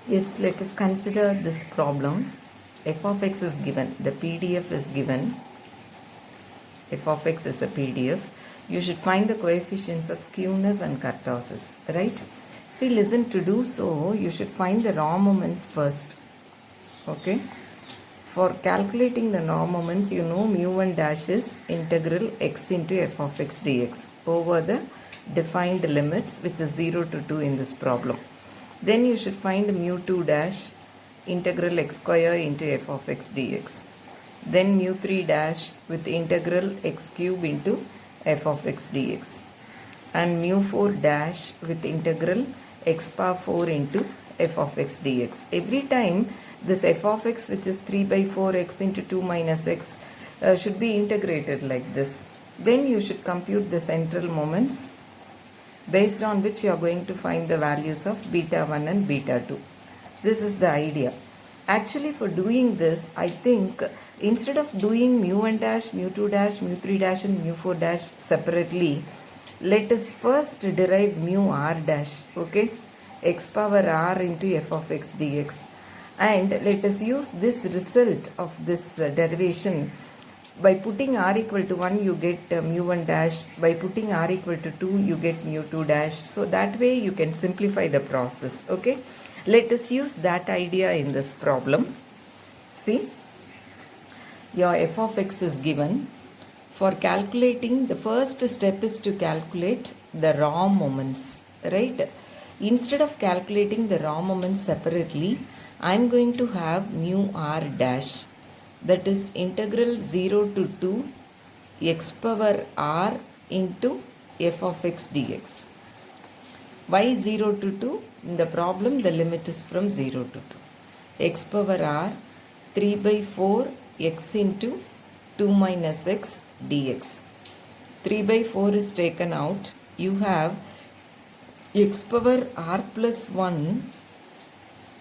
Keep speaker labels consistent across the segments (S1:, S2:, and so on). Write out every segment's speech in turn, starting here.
S1: Yes, let us consider this problem. F of x is given, the PDF is given. F of x is a PDF. You should find the coefficients of skewness and kurtosis, right? See, listen, to do so, you should find the raw moments first. Okay? For calculating the raw moments, you know mu1 dash is integral x into f of x dx over the defined limits, which is 0 to 2 in this problem. Then you should find mu2 dash integral x square into f of x dx. Then mu3 dash with integral x cube into f of x dx. And mu4 dash with integral x power 4 into f of x dx. Every time this f of x, which is 3 by 4 x into 2 minus x, should be integrated like this. Then you should compute the central moments, based on which you are going to find the values of beta 1 and beta 2. This is the idea. Actually, for doing this, I think instead of doing mu1 dash, mu2 dash, mu3 dash and mu4 dash separately, let us first derive mu r dash, okay, x power r into f of x dx, and let us use this result of this derivation. By putting r equal to 1, you get mu1 dash. By putting r equal to 2, you get mu2 dash. So that way you can simplify the process. Okay. Let us use that idea in this problem. See, your f of x is given. For calculating, the first step is to calculate the raw moments, right? Instead of calculating the raw moments separately, I am going to have mu r dash, that is integral 0 to 2 x power r into f of x dx. Why 0 to 2? In the problem, the limit is from 0 to 2. X power r 3 by 4 x into 2 minus x dx. 3 by 4 is taken out. You have x power r plus 1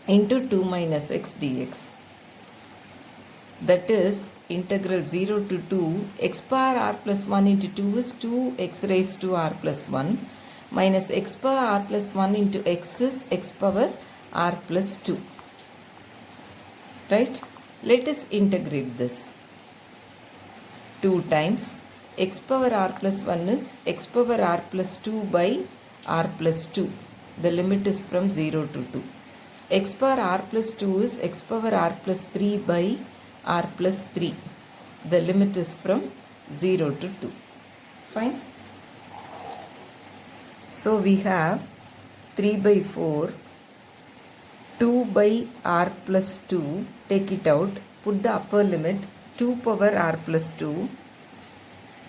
S1: into 2 minus x dx. That is integral 0 to 2 x power r plus 1 into 2 is 2x raised to r plus 1 minus x power r plus 1 into x is x power r plus 2. Right? Let us integrate this. 2 times x power r plus 1 is x power r plus 2 by r plus 2. The limit is from 0 to 2. X power r plus 2 is x power r plus 3 by r plus 3. The limit is from 0 to 2. Fine. So we have 3 by 4, 2 by r plus 2, take it out, put the upper limit, 2 power r plus 2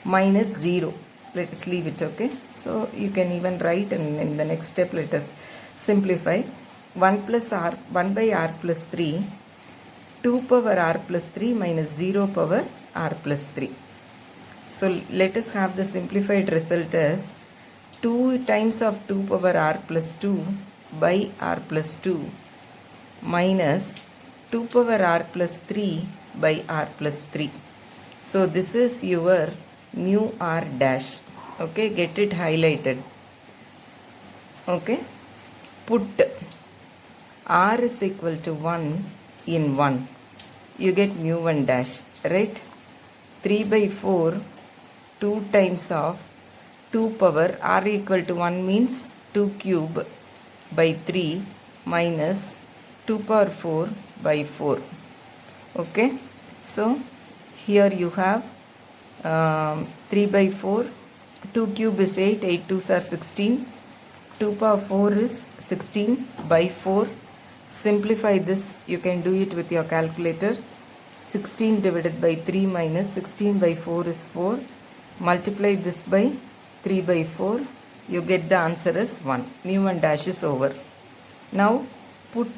S1: minus 0. Let us leave it, okay. So you can even write, and in the next step let us simplify. 1 plus r, 1 by r plus 3, 2 power r plus 3 minus 0 power r plus 3. So let us have the simplified result as 2 times of 2 power r plus 2 by r plus 2 minus 2 power r plus 3 by r plus 3. So this is your mu r dash. Okay, get it highlighted. Okay, put r is equal to 1 in 1. You get mu1 dash, right? 3 by 4, 2 times of 2 power r equal to 1 means 2 cube by 3 minus 2 power 4 by 4. Okay, so here you have 3 by 4, 2 cube is 8, 8 2s are 16, 2 power 4 is 16 by 4. Simplify this, you can do it with your calculator. 16 divided by 3 minus 16 by 4 is 4. Multiply this by 3 by 4. You get the answer as 1. Mu1 dash is over. Now put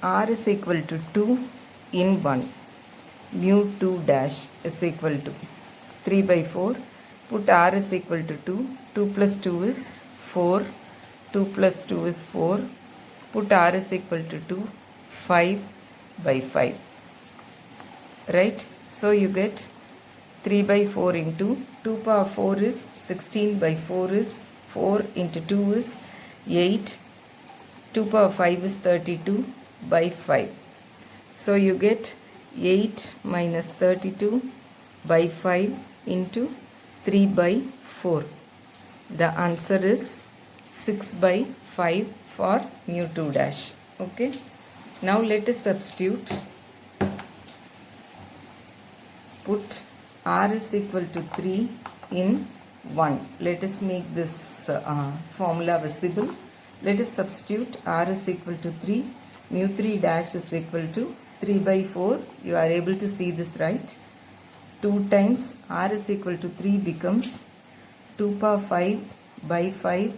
S1: r is equal to 2 in 1. Mu2 dash is equal to 3 by 4. Put r is equal to 2. 2 plus 2 is 4. 2 plus 2 is 4. Put r is equal to 2, 5 by 5. Right? So you get 3 by 4 into 2 power 4 is 16 by 4 is 4 into 2 is 8. 2 power 5 is 32. by 5. So you get 8 minus 32 by 5 into 3 by 4. The answer is 6 by 5 for mu 2 dash. Okay. Now let us substitute. Put r is equal to 3 in 1. Let us make this formula visible. Let us substitute r is equal to 3. Mu 3 dash is equal to 3 by 4. You are able to see this, right? 2 times r is equal to 3 becomes 2 power 5 by 5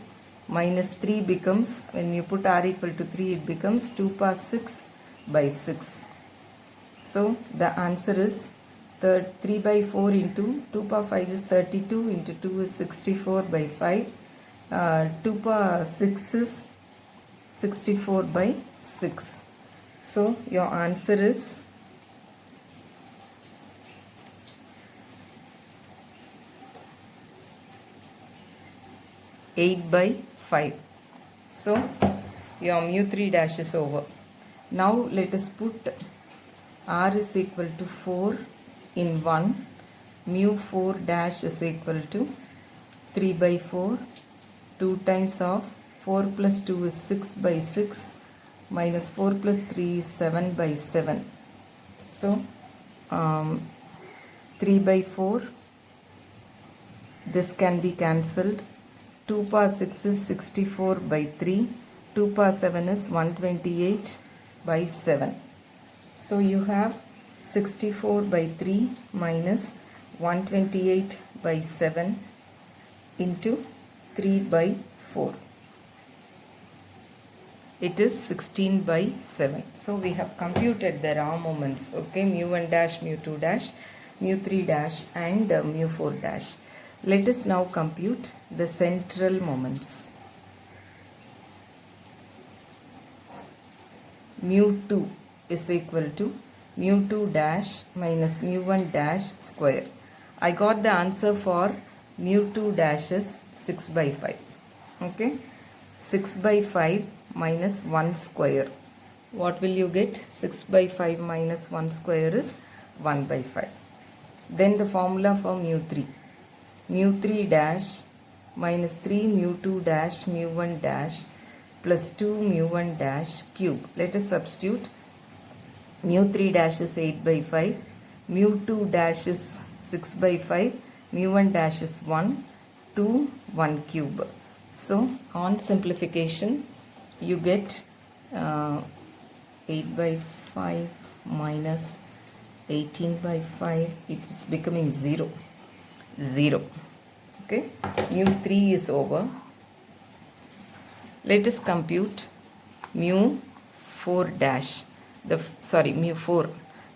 S1: minus 3 becomes, when you put r equal to 3, it becomes 2 power 6 by 6. So the answer is 3 by 4 into 2 power 5 is 32 into 2 is 64 by 5. 2 power 6 is 64 by 6. So your answer is 8 by 5. So your mu 3 dash is over. Now let us put r is equal to 4 in 1. Mu 4 dash is equal to 3 by 4. 2 times of 4 plus 2 is 6 by 6 minus 4 plus 3 is 7 by 7. So 3 by 4, this can be cancelled. 2 power 6 is 64 by 3. 2 power 7 is 128 by 7. So you have 64 by 3 minus 128 by 7 into 3 by 4. It is 16 by 7. So we have computed the raw moments. Okay, mu 1 dash, mu 2 dash, mu 3 dash and mu 4 dash. Let us now compute the central moments. Mu 2 is equal to mu 2 dash minus mu 1 dash square. I got the answer for mu 2 dash is 6 by 5. Okay, 6 by 5 minus 1 square. What will you get? 6 by 5 minus 1 square is 1 by 5. Then the formula for mu 3. Mu 3 dash minus 3 mu 2 dash mu 1 dash plus 2 mu 1 dash cube. Let us substitute. Mu 3 dash is 8 by 5. Mu 2 dash is 6 by 5. Mu 1 dash is 1. 2 1 cube. So on simplification you get 8 by 5 minus 18 by 5. It is becoming 0. 0. Okay, mu 3 is over. Let us compute mu 4 dash. Mu 4.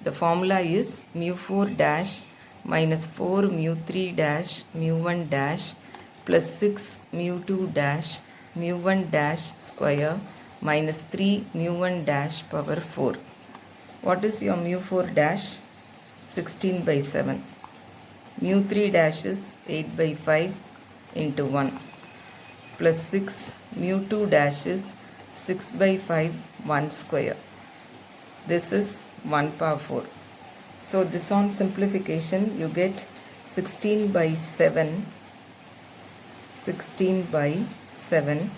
S1: The formula is mu 4 dash minus 4 mu 3 dash mu 1 dash plus 6 mu 2 dash mu 1 dash square minus 3 mu 1 dash power 4. What is your mu 4 dash? 16 by 7. Mu 3 dash is 8 by 5 into 1 plus 6. Mu 2 dash is 6 by 5 1 square. This is 1 power 4. So this on simplification you get 16 by 7. 16 by 7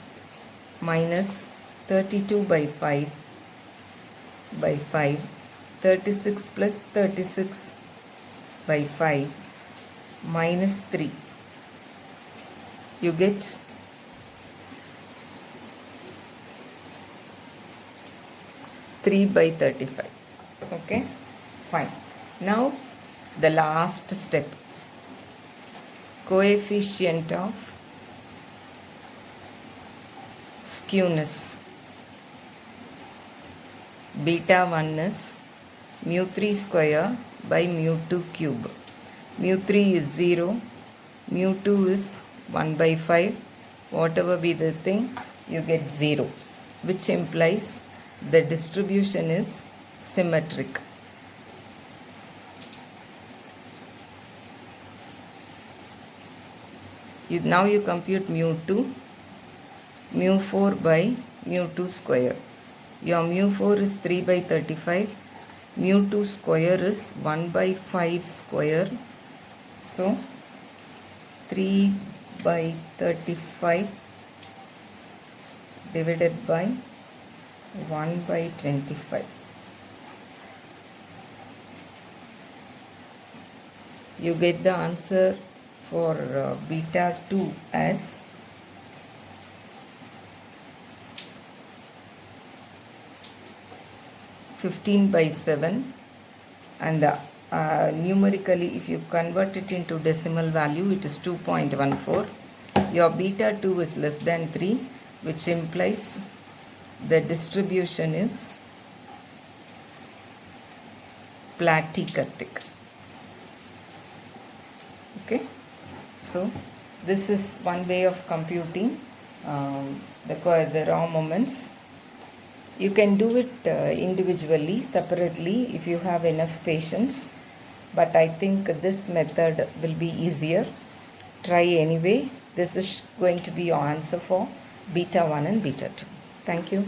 S1: minus 32 by 5 by 5. 36 plus 36 by 5 minus 3. You get 3 by 35. Okay, fine. Now the last step. Coefficient of skewness. Beta 1 is mu 3 square by mu 2 cube. Mu 3 is 0. Mu 2 is 1 by 5. Whatever be the thing, you get 0. Which implies the distribution is symmetric. Now you compute mu 2. Mu 4 by mu 2 square. Your mu4 is 3 by 35. Mu2 square is 1 by 5 square. So 3 by 35 divided by 1 by 25. You get the answer for beta 2 as 15 by 7, and numerically if you convert it into decimal value it is 2.14. Your beta 2 is less than 3, which implies the distribution is platykartic. Okay, so this is one way of computing the raw moments. You can do it individually, separately, if you have enough patience, but I think this method will be easier. Try anyway. This is going to be your answer for beta 1 and beta 2. Thank you.